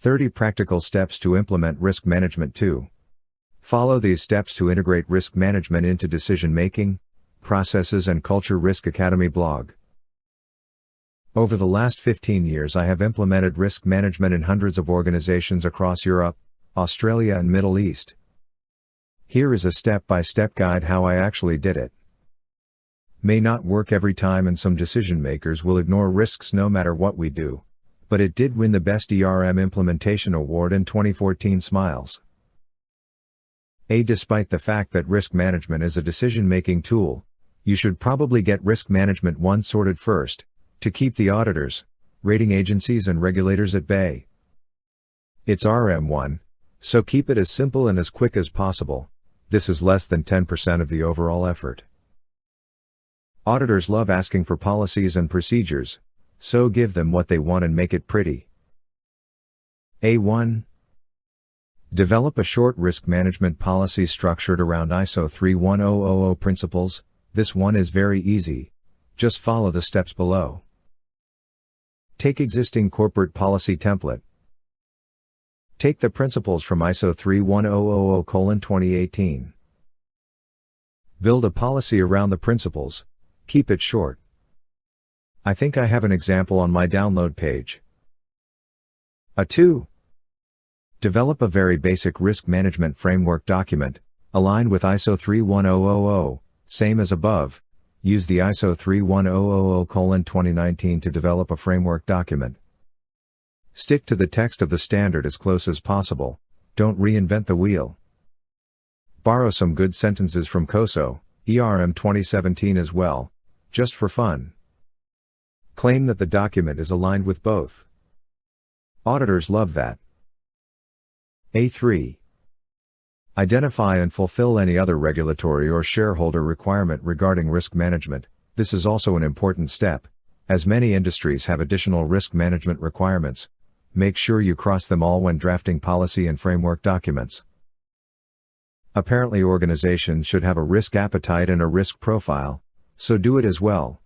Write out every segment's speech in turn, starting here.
30 Practical Steps to Implement Risk Management 2. Follow these steps to integrate risk management into decision-making, processes and culture. Risk Academy blog. Over the last 15 years I have implemented risk management in hundreds of organizations across Europe, Australia and Middle East. Here is a step-by-step guide how I actually did it. May not work every time and some decision makers will ignore risks no matter what we do. But it did win the Best ERM Implementation Award in 2014. Smiles. Despite the fact that risk management is a decision-making tool, you should probably get risk management 1 sorted first, to keep the auditors, rating agencies and regulators at bay. It's RM1, so keep it as simple and as quick as possible. This is less than 10% of the overall effort. Auditors love asking for policies and procedures, so give them what they want and make it pretty. A1. Develop a short risk management policy structured around ISO 31000 principles. This one is very easy. Just follow the steps below. Take existing corporate policy template. Take the principles from ISO 31000:2018. Build a policy around the principles. Keep it short. I think I have an example on my download page. A2. Develop a very basic risk management framework document, aligned with ISO 31000, same as above. Use the ISO 31000:2019 to develop a framework document. Stick to the text of the standard as close as possible, don't reinvent the wheel. Borrow some good sentences from COSO, ERM 2017 as well, just for fun. Claim that the document is aligned with both. Auditors love that. A3. Identify and fulfill any other regulatory or shareholder requirement regarding risk management. This is also an important step, as many industries have additional risk management requirements. Make sure you cross them all when drafting policy and framework documents. Apparently organizations should have a risk appetite and a risk profile, so do it as well.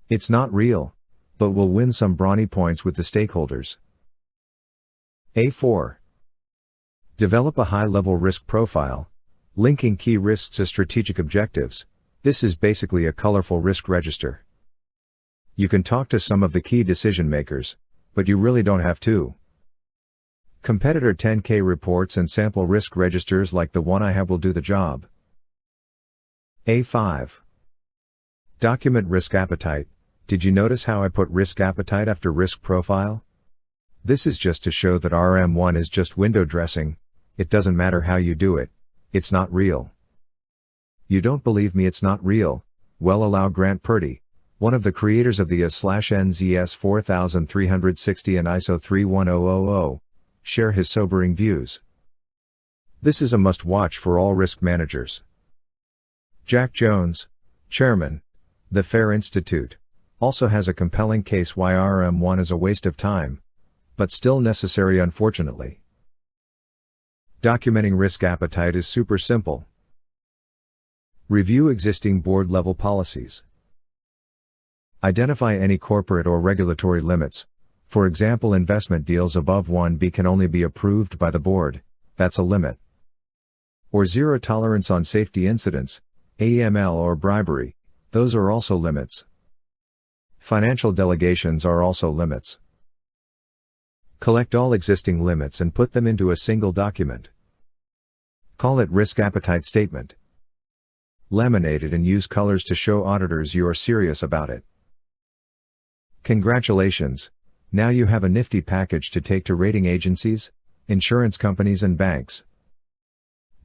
It's not real, but will win some brownie points with the stakeholders. A4. Develop a high-level risk profile, linking key risks to strategic objectives. This is basically a colorful risk register. You can talk to some of the key decision makers, but you really don't have to. Competitor 10K reports and sample risk registers like the one I have will do the job. A5. Document risk appetite. Did you notice how I put risk appetite after risk profile? This is just to show that RM1 is just window dressing. It doesn't matter how you do it. It's not real. You don't believe me it's not real? Well, allow Grant Purdy, one of the creators of the AS/NZS 4360 and ISO 31000, share his sobering views. This is a must-watch for all risk managers. Jack Jones, Chairman, the FAIR Institute, also has a compelling case why RM1 is a waste of time, but still necessary unfortunately. Documenting risk appetite is super simple. Review existing board-level policies. Identify any corporate or regulatory limits. For example, investment deals above 1B can only be approved by the board, that's a limit. Or zero tolerance on safety incidents, AML or bribery, those are also limits. Financial delegations are also limits. Collect all existing limits and put them into a single document. Call it Risk Appetite Statement. Laminate it and use colors to show auditors you are serious about it. Congratulations! Now you have a nifty package to take to rating agencies, insurance companies and banks.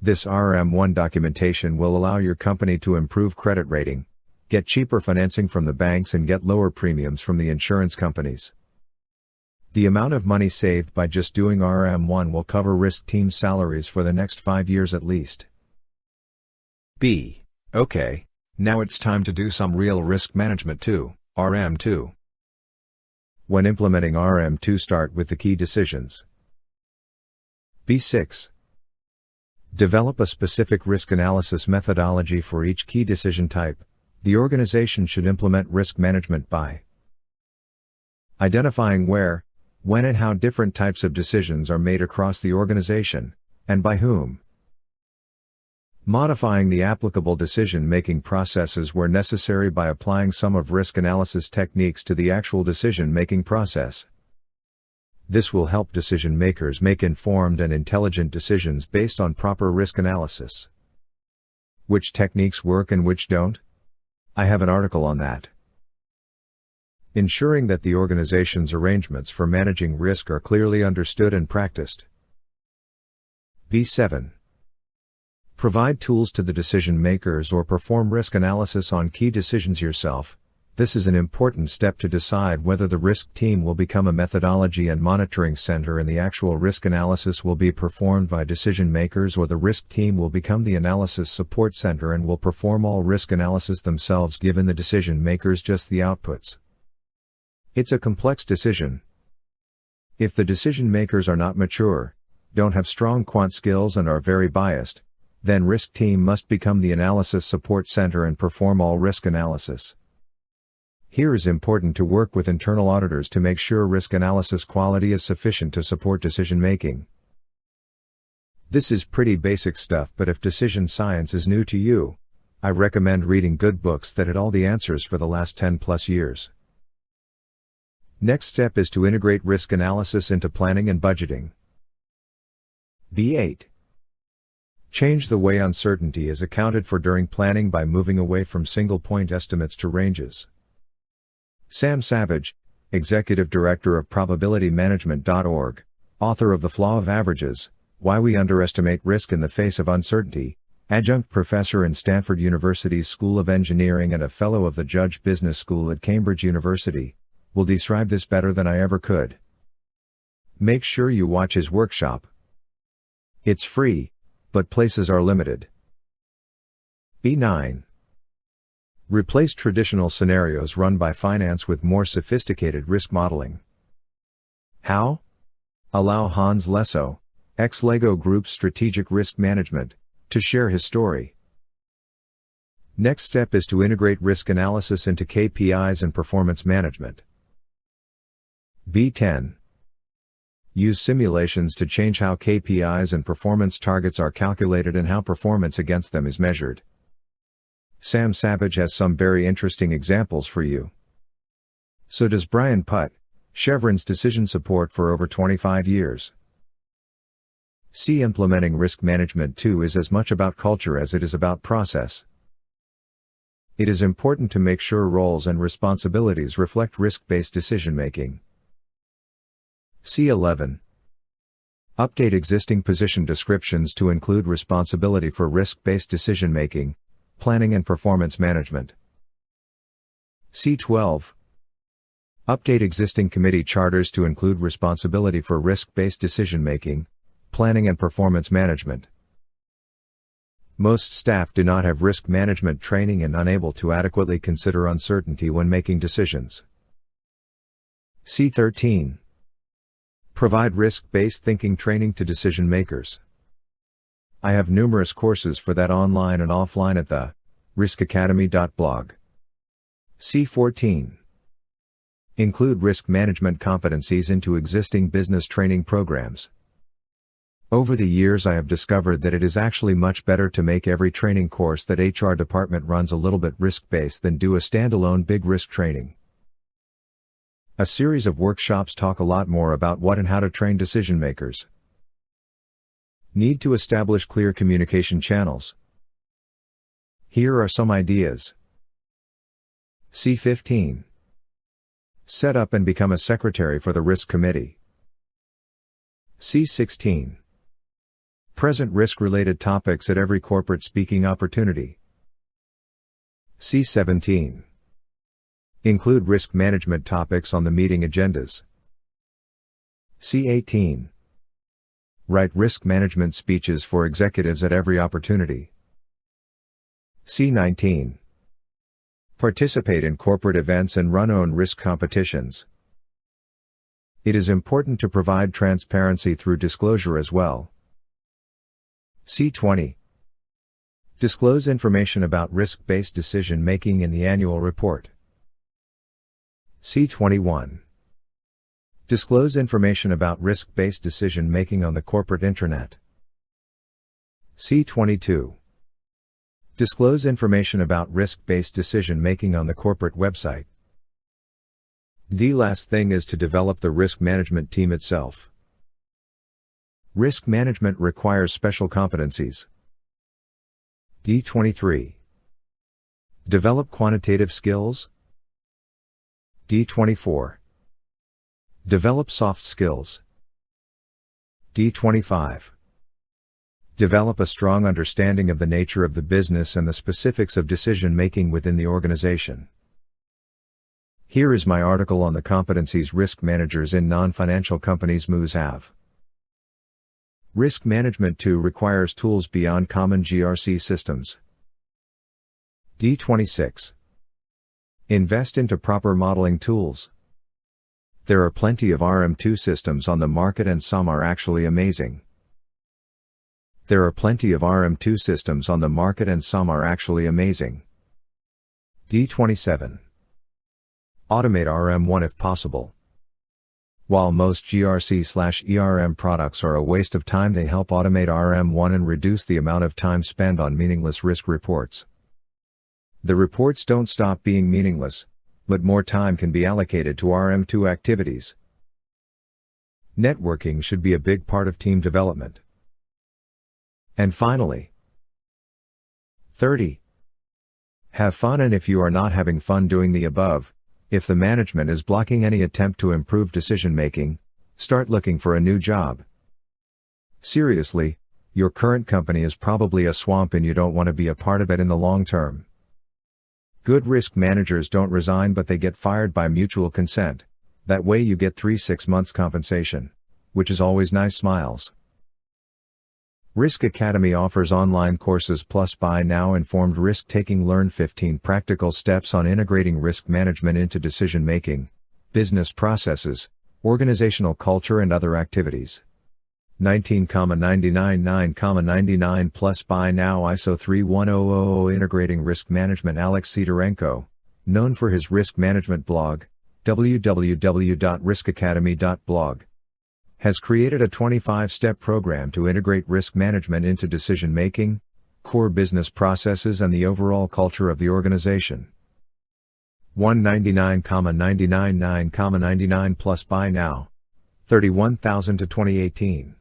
This RM1 documentation will allow your company to improve credit rating, get cheaper financing from the banks and get lower premiums from the insurance companies. The amount of money saved by just doing RM1 will cover risk team salaries for the next 5 years at least. B. Okay, now it's time to do some real risk management too, RM2. When implementing RM2, start with the key decisions. B6. Develop a specific risk analysis methodology for each key decision type. The organization should implement risk management by identifying where, When and how different types of decisions are made across the organization, and by whom. Modifying the applicable decision-making processes where necessary by applying some of risk analysis techniques to the actual decision-making process. This will help decision makers make informed and intelligent decisions based on proper risk analysis. Which techniques work and which don't? I have an article on that. Ensuring that the organization's arrangements for managing risk are clearly understood and practiced. B7. Provide tools to the decision makers or perform risk analysis on key decisions yourself. This is an important step to decide whether the risk team will become a methodology and monitoring center and the actual risk analysis will be performed by decision makers, or the risk team will become the analysis support center and will perform all risk analysis themselves, giving the decision makers just the outputs. It's a complex decision. If the decision makers are not mature, don't have strong quant skills and are very biased, then risk team must become the analysis support center and perform all risk analysis. Here is important to work with internal auditors to make sure risk analysis quality is sufficient to support decision making. This is pretty basic stuff, but if decision science is new to you, I recommend reading good books that had all the answers for the last 10+ years. Next step is to integrate risk analysis into planning and budgeting. B8. Change the way uncertainty is accounted for during planning by moving away from single-point estimates to ranges. Sam Savage, Executive Director of ProbabilityManagement.org, author of The Flaw of Averages, Why We Underestimate Risk in the Face of Uncertainty, adjunct professor in Stanford University's School of Engineering and a fellow of the Judge Business School at Cambridge University, will describe this better than I ever could. Make sure you watch his workshop. It's free, but places are limited. B9. Replace traditional scenarios run by finance with more sophisticated risk modeling. How? Allow Hans Lesso, ex-Lego Group's Strategic Risk Management, to share his story. Next step is to integrate risk analysis into KPIs and performance management. B10. Use simulations to change how KPIs and performance targets are calculated and how performance against them is measured. Sam Savage has some very interesting examples for you. So does Brian Putt, Chevron's decision support for over 25 years. See, implementing risk management too is as much about culture as it is about process. It is important to make sure roles and responsibilities reflect risk-based decision-making. C11. Update existing position descriptions to include responsibility for risk-based decision-making, planning and performance management. C12. Update existing committee charters to include responsibility for risk-based decision-making, planning and performance management. Most staff do not have risk management training and unable to adequately consider uncertainty when making decisions. C13. Provide risk-based thinking training to decision makers. I have numerous courses for that online and offline at the riskacademy.blog. C14. Include risk management competencies into existing business training programs. Over the years I have discovered that it is actually much better to make every training course that HR department runs a little bit risk-based than do a standalone big risk training. A series of workshops talk a lot more about what and how to train decision makers. Need to establish clear communication channels. Here are some ideas. C15. Set up and become a secretary for the risk committee. C16. Present risk-related topics at every corporate speaking opportunity. C17. Include risk management topics on the meeting agendas. C18. Write risk management speeches for executives at every opportunity. C19. Participate in corporate events and run own risk competitions. It is important to provide transparency through disclosure as well. C20. Disclose information about risk-based decision-making in the annual report. C21. Disclose information about risk-based decision-making on the corporate intranet. C22. Disclose information about risk-based decision-making on the corporate website. D. Last thing is to develop the risk management team itself. Risk management requires special competencies. D23. Develop quantitative skills. D24. Develop soft skills. D25. Develop a strong understanding of the nature of the business and the specifics of decision-making within the organization. Here is my article on the competencies risk managers in non-financial companies must have. Risk management too requires tools beyond common GRC systems. D26. Invest into proper modeling tools. There are plenty of RM2 systems on the market and some are actually amazing. There are plenty of RM2 systems on the market and some are actually amazing. D27. Automate RM1 if possible. While most GRC/ERM products are a waste of time, they help automate RM1 and reduce the amount of time spent on meaningless risk reports. The reports don't stop being meaningless, but more time can be allocated to RM2 activities. Networking should be a big part of team development. And finally, 30. Have fun, and if you are not having fun doing the above, if the management is blocking any attempt to improve decision-making, start looking for a new job. Seriously, your current company is probably a swamp and you don't want to be a part of it in the long term. Good risk managers don't resign, but they get fired by mutual consent. That way you get 3-6 months compensation, which is always nice. Smiles. Risk Academy offers online courses plus buy now informed risk-taking. Learn 15 practical steps on integrating risk management into decision-making, business processes, organizational culture and other activities. 19,99 plus buy now ISO 31000 Integrating Risk Management. Alex Sidorenko, known for his risk management blog, www.riskacademy.blog, has created a 25-step program to integrate risk management into decision-making, core business processes and the overall culture of the organization. 199,999 plus buy now, 31,000 to 2018.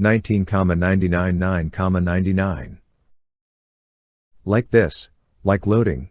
19,999,99. Like this, like loading.